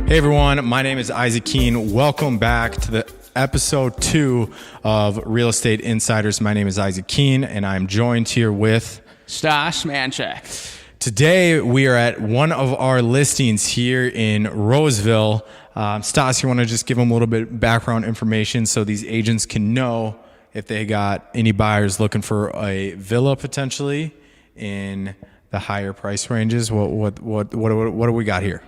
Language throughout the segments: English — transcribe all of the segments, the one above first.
Hey everyone, my name is Isaac Kuehn. Welcome back to the episode 2 of Real Estate Insiders. My name is Isaac Kuehn, and I'm joined here with Stas, Manchik. Today we are at one of our listings here in Roseville. Stas, you want to just give them a little bit background information so these agents can know if they got any buyers looking for a villa potentially in the higher price ranges. What do we got here?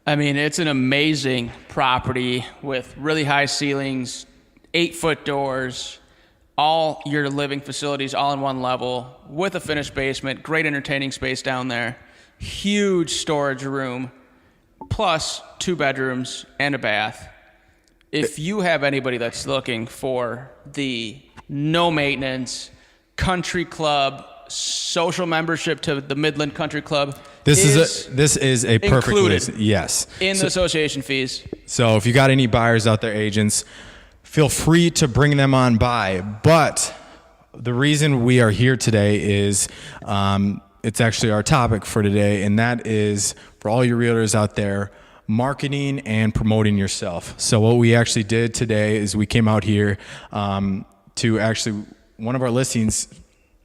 I mean, it's an amazing property with really high ceilings, 8-foot doors, all your living facilities all in one level with a finished basement, great entertaining space down there, huge storage room, plus 2 bedrooms and a bath. If you have anybody that's looking for the no maintenance country club, social membership to the Midland Country Club, This is a perfect list. Yes. In the association fees. So if you got any buyers out there, agents, feel free to bring them on by. But the reason we are here today is it's actually our topic for today, and that is for all your realtors out there, marketing and promoting yourself. So what we actually did today is we came out here to actually one of our listings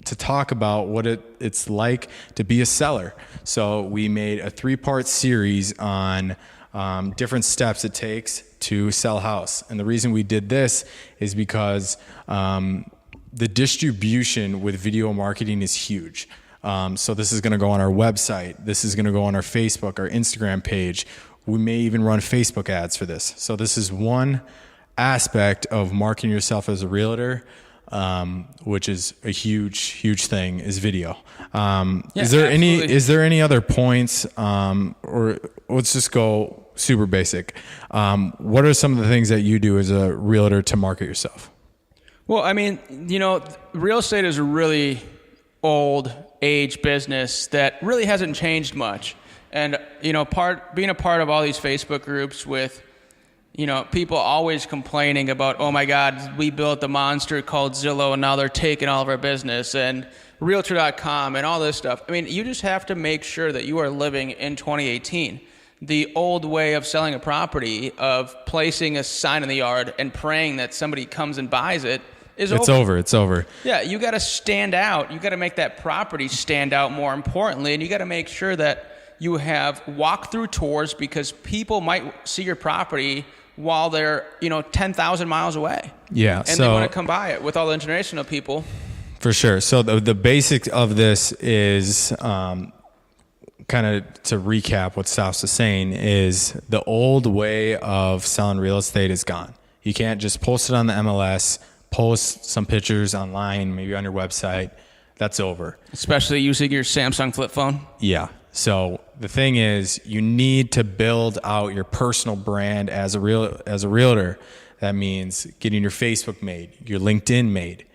to talk about what it's like to be a seller. So we made a 3-part series on different steps it takes to sell a house. And the reason we did this is because the distribution with video marketing is huge. So this is going to go on our website. This is going to go on our Facebook, our Instagram page. We may even run Facebook ads for this. So this is one aspect of marketing yourself as a realtor, which is a huge thing, is video. Is there any other points, or let's just go super basic. What are some of the things that you do as a realtor to market yourself? Well, I mean, real estate is a really old age business that really hasn't changed much. And, being a part of all these Facebook groups with, people always complaining about, oh my God, we built a monster called Zillow and now they're taking all of our business, and Realtor.com and all this stuff. I mean, you just have to make sure that you are living in 2018. The old way of selling a property, of placing a sign in the yard and praying that somebody comes and buys it, is over. It's over. Yeah, you got to stand out. You got to make that property stand out more importantly, and you got to make sure that you have walk-through tours, because people might see your property while they're 10,000 miles away. Yeah, and they want to come by it with all the international people. For sure. So the basics of this is kind of to recap what Stas was saying, is the old way of selling real estate is gone. You can't just post it on the MLS, post some pictures online, maybe on your website. That's over. Especially using your Samsung flip phone. Yeah. So the thing is, you need to build out your personal brand as a realtor. That means getting your Facebook made, your LinkedIn made,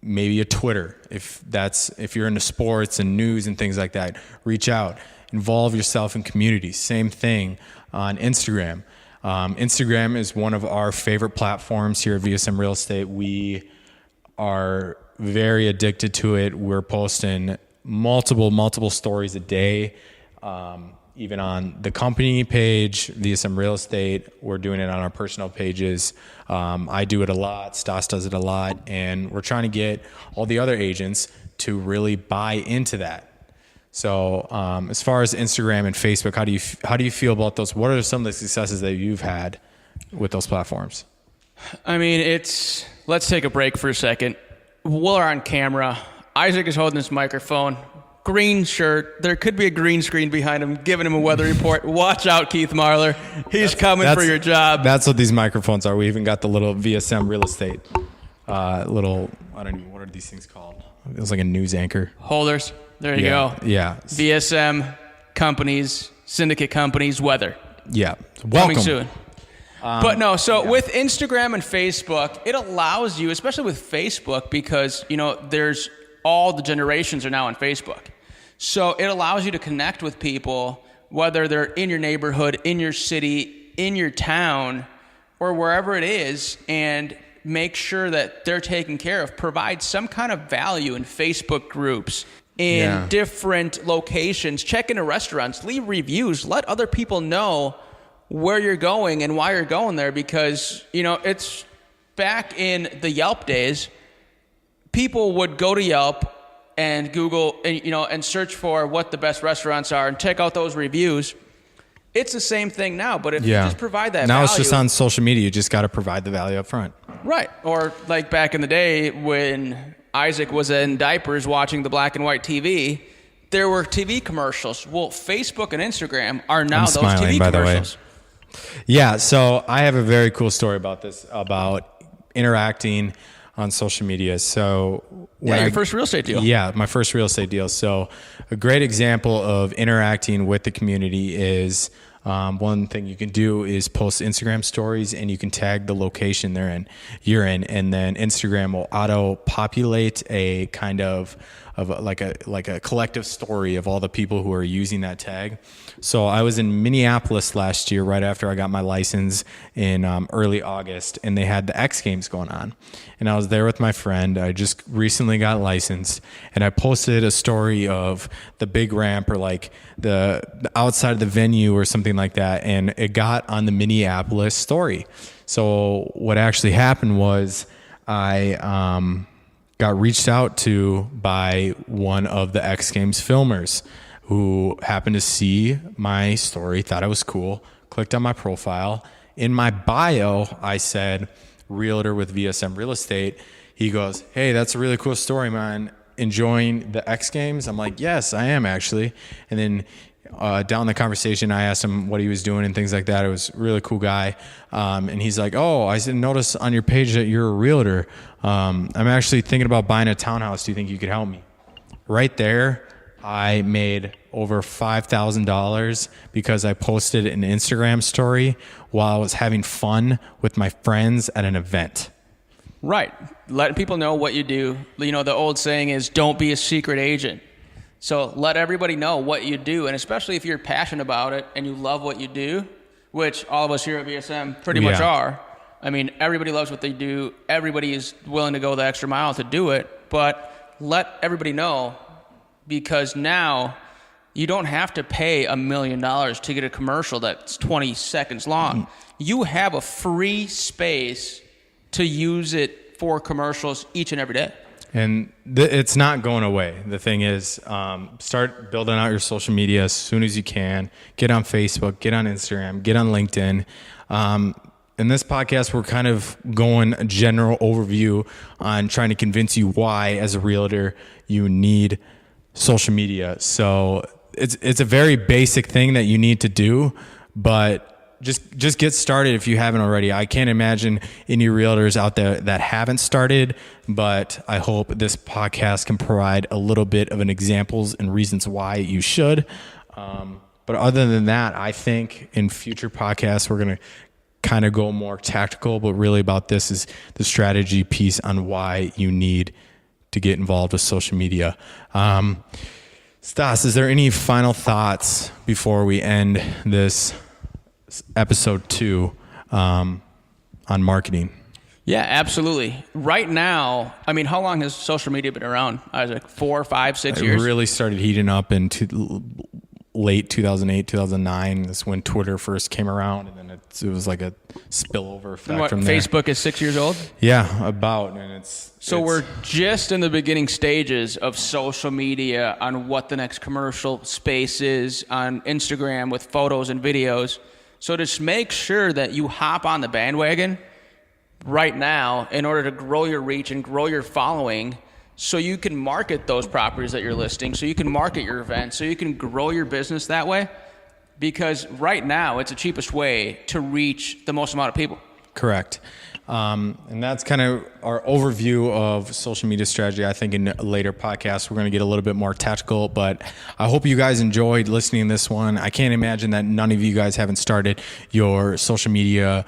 maybe a Twitter. If you're into sports and news and things like that, reach out, involve yourself in communities. Same thing on Instagram. Instagram is one of our favorite platforms here at VSM Real Estate. We are very addicted to it. We're posting multiple stories a day, even on the company page, VSM Real Estate. We're doing it on our personal pages. I do it a lot. Stas does it a lot, and we're trying to get all the other agents to really buy into that. So, as far as Instagram and Facebook, how do you feel about those? What are some of the successes that you've had with those platforms? I mean, let's take a break for a second. We're on camera. Isaac is holding this microphone, green shirt. There could be a green screen behind him, giving him a weather report. Watch out, Keith Marler. He's coming for your job. That's what these microphones are. We even got the little VSM Real Estate, I don't know, what are these things called? It was like a news anchor. Holders. There you go. Yeah. VSM companies, syndicate companies, weather. Yeah. Welcome. Coming soon. With Instagram and Facebook, it allows you, especially with Facebook, because, there's all the generations are now on Facebook. So it allows you to connect with people, whether they're in your neighborhood, in your city, in your town, or wherever it is, and make sure that they're taken care of. Provide some kind of value in Facebook groups, in different locations. Check into restaurants, leave reviews, let other people know where you're going and why you're going there, because, it's back in the Yelp days, people would go to Yelp and Google, and search for what the best restaurants are and check out those reviews. It's the same thing now, but if you just provide that now value. It's just on social media. You just got to provide the value up front. Right. Or like back in the day when Isaac was in diapers watching the black and white TV, there were TV commercials. Well, Facebook and Instagram are now those TV commercials. Yeah, so I have a very cool story about this, about interacting on social media. So your first real estate deal. Yeah, my first real estate deal. So a great example of interacting with the community is one thing you can do is post Instagram stories, and you can tag the location you're in, and then Instagram will auto populate a kind of like a collective story of all the people who are using that tag. So I was in Minneapolis last year, right after I got my license in early August, and they had the X Games going on. And I was there with my friend. I just recently got licensed, and I posted a story of the big ramp, or like the outside of the venue or something like that, and it got on the Minneapolis story. So what actually happened was I got reached out to by one of the X Games filmers who happened to see my story, thought it was cool, clicked on my profile. In my bio, I said, Realtor with VSM Real Estate. He goes, "Hey, that's a really cool story, man. Enjoying the X Games?" I'm like, "Yes, I am actually." And then down the conversation, I asked him what he was doing and things like that. It was a really cool guy. And he's like, "Oh, I didn't notice on your page that you're a realtor. I'm actually thinking about buying a townhouse. Do you think you could help me?" Right there, I made over $5,000 because I posted an Instagram story while I was having fun with my friends at an event. Right. Letting people know what you do. The old saying is, don't be a secret agent. So let everybody know what you do, and especially if you're passionate about it and you love what you do, which all of us here at VSM pretty much are. I mean, everybody loves what they do. Everybody is willing to go the extra mile to do it, but let everybody know, because now you don't have to pay $1 million to get a commercial that's 20 seconds long. You have a free space to use it for commercials each and every day. And it's not going away. The thing is, start building out your social media as soon as you can. Get on Facebook, get on Instagram, get on LinkedIn. In this podcast, we're kind of going a general overview on trying to convince you why, as a realtor, you need social media. So it's a very basic thing that you need to do, but just get started if you haven't already. I can't imagine any realtors out there that haven't started, but I hope this podcast can provide a little bit of an examples and reasons why you should. But other than that, I think in future podcasts, we're going to kind of go more tactical, but really about this is the strategy piece on why you need to get involved with social media. Stas, is there any final thoughts before we end this episode 2 on marketing? Yeah, absolutely. Right now, I mean, how long has social media been around, Isaac? 4, 5, 6 years? It really started heating up in late 2008, 2009. That's when Twitter first came around, and then it was like a spillover effect from there. Facebook is 6 years old? Yeah, about. And we're just in the beginning stages of social media on what the next commercial space is on Instagram with photos and videos. So just make sure that you hop on the bandwagon right now in order to grow your reach and grow your following, so you can market those properties that you're listing, so you can market your event, so you can grow your business that way. Because right now, it's the cheapest way to reach the most amount of people. Correct. And that's kind of our overview of social media strategy. I think in later podcasts, we're going to get a little bit more tactical, but I hope you guys enjoyed listening to this one. I can't imagine that none of you guys haven't started your social media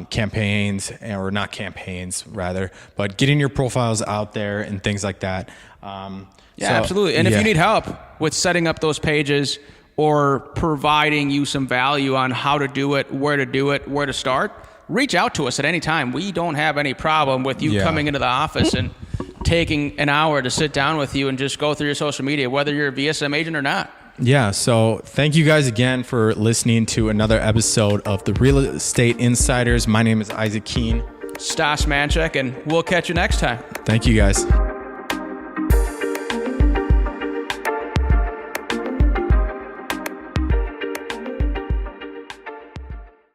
campaigns, or not campaigns rather, but getting your profiles out there and things like that. Absolutely. And if you need help with setting up those pages or providing you some value on how to do it, where to start, reach out to us at any time. We don't have any problem with you coming into the office and taking an hour to sit down with you and just go through your social media, whether you're a VSM agent or not. Yeah. So thank you guys again for listening to another episode of the Real Estate Insiders. My name is Isaac Kuehn. Stas, Manchik, and we'll catch you next time. Thank you guys.